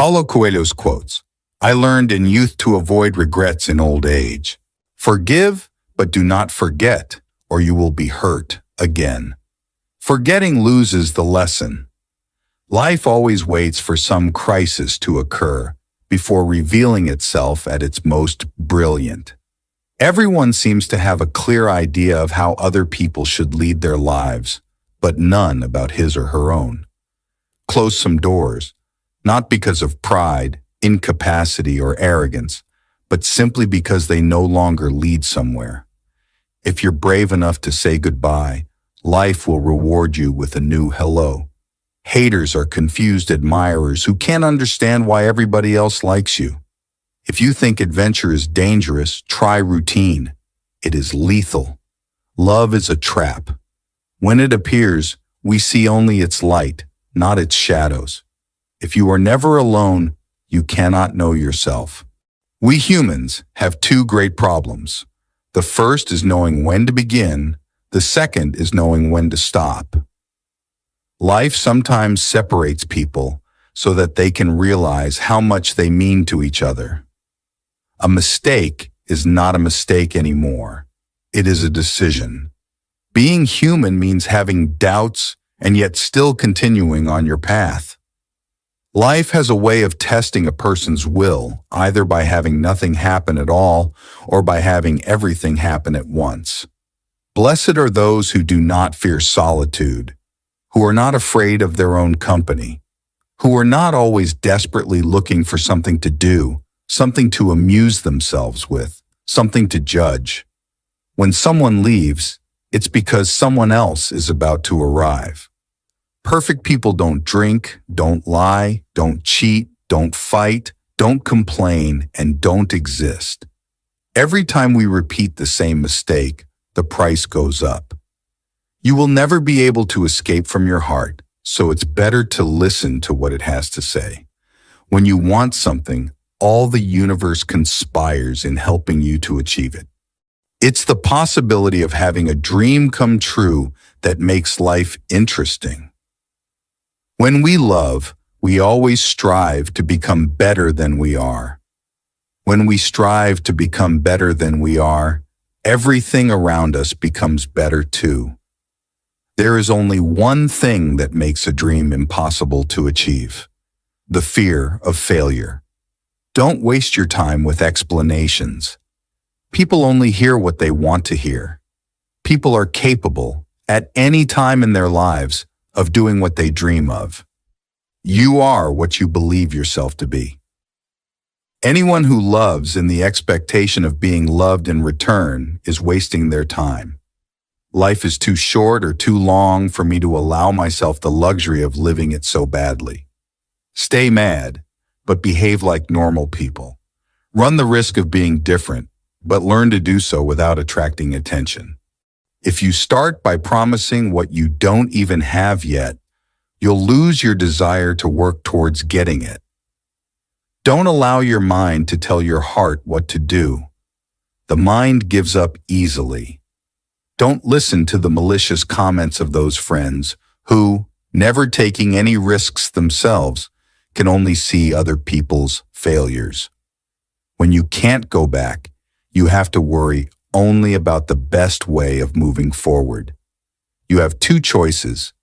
Paulo Coelho's quotes, "I learned in youth to avoid regrets in old age. Forgive, but do not forget, or you will be hurt again." Forgetting loses the lesson. Life always waits for some crisis to occur before revealing itself at its most brilliant. Everyone seems to have a clear idea of how other people should lead their lives, but none about his or her own. Close some doors, not because of pride, incapacity, or arrogance, but simply because they no longer lead somewhere. If you're brave enough to say goodbye, life will reward you with a new hello. Haters are confused admirers who can't understand why everybody else likes you. If you think adventure is dangerous, try routine. It is lethal. Love is a trap. When it appears, we see only its light, not its shadows. If you are never alone, you cannot know yourself. We humans have two great problems. The first is knowing when to begin. The second is knowing when to stop. Life sometimes separates people so that they can realize how much they mean to each other. A mistake is not a mistake anymore. It is a decision. Being human means having doubts and yet still continuing on your path. Life has a way of testing a person's will, either by having nothing happen at all or by having everything happen at once. Blessed are those who do not fear solitude, who are not afraid of their own company, who are not always desperately looking for something to do, something to amuse themselves with, something to judge. When someone leaves, it's because someone else is about to arrive. Perfect people don't drink, don't lie, don't cheat, don't fight, don't complain, and don't exist. Every time we repeat the same mistake, the price goes up. You will never be able to escape from your heart, so it's better to listen to what it has to say. When you want something, all the universe conspires in helping you to achieve it. It's the possibility of having a dream come true that makes life interesting. When we love, we always strive to become better than we are. When we strive to become better than we are, everything around us becomes better too. There is only one thing that makes a dream impossible to achieve: the fear of failure. Don't waste your time with explanations. People only hear what they want to hear. People are capable, at any time in their lives, of doing what they dream of. You are what you believe yourself to be. Anyone who loves in the expectation of being loved in return is wasting their time. Life is too short or too long for me to allow myself the luxury of living it so badly. Stay mad, but behave like normal people. Run the risk of being different, but learn to do so without attracting attention. If you start by promising what you don't even have yet, you'll lose your desire to work towards getting it. Don't allow your mind to tell your heart what to do. The mind gives up easily. Don't listen to the malicious comments of those friends who, never taking any risks themselves, can only see other people's failures. When you can't go back, you have to worry only about the best way of moving forward. You have two choices: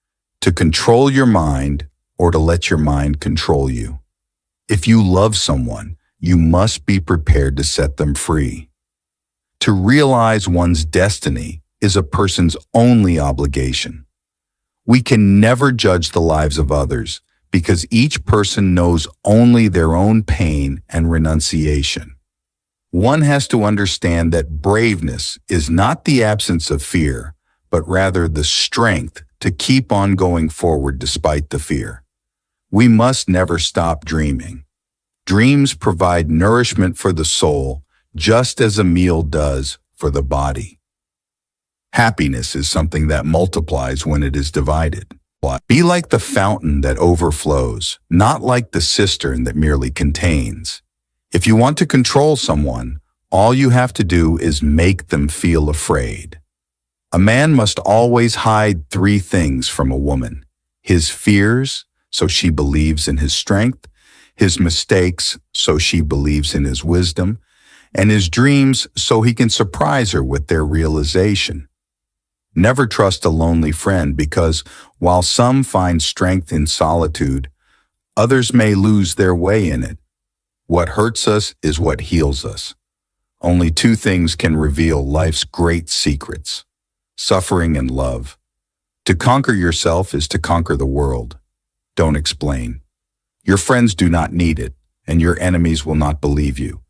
to control your mind or to let your mind control you. If you love someone, you must be prepared to set them free. To realize one's destiny is a person's only obligation. We can never judge the lives of others because each person knows only their own pain and renunciation. One has to understand that braveness is not the absence of fear, but rather the strength to keep on going forward despite the fear. We must never stop dreaming. Dreams provide nourishment for the soul, just as a meal does for the body. Happiness is something that multiplies when it is divided. Be like the fountain that overflows, not like the cistern that merely contains. If you want to control someone, all you have to do is make them feel afraid. A man must always hide 3 things from a woman: his fears, so she believes in his strength; his mistakes so she believes in his wisdom, and his dreams so he can surprise her with their realization. Never trust a lonely friend because while some find strength in solitude, others may lose their way in it. What hurts us is what heals us. Only two things can reveal life's great secrets: suffering and love. To conquer yourself is to conquer the world. Don't explain. Your friends do not need it, and your enemies will not believe you.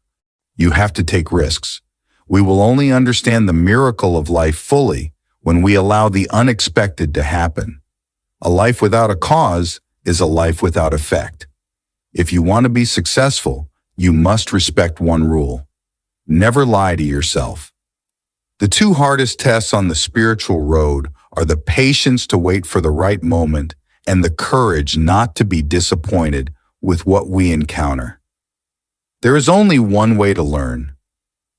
You have to take risks. We will only understand the miracle of life fully when we allow the unexpected to happen. A life without a cause is a life without effect. If you want to be successful, you must respect one rule: never lie to yourself. The two hardest tests on the spiritual road are the patience to wait for the right moment and the courage not to be disappointed with what we encounter. There is only one way to learn.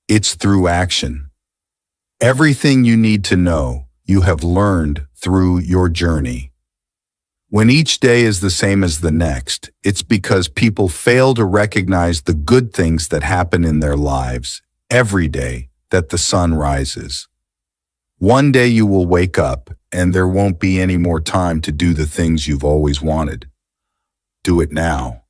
It's through action. Everything you need to know, you have learned through your journey. When each day is the same as the next, it's because people fail to recognize the good things that happen in their lives every day that the sun rises. One day you will wake up and there won't be any more time to do the things you've always wanted. Do it now.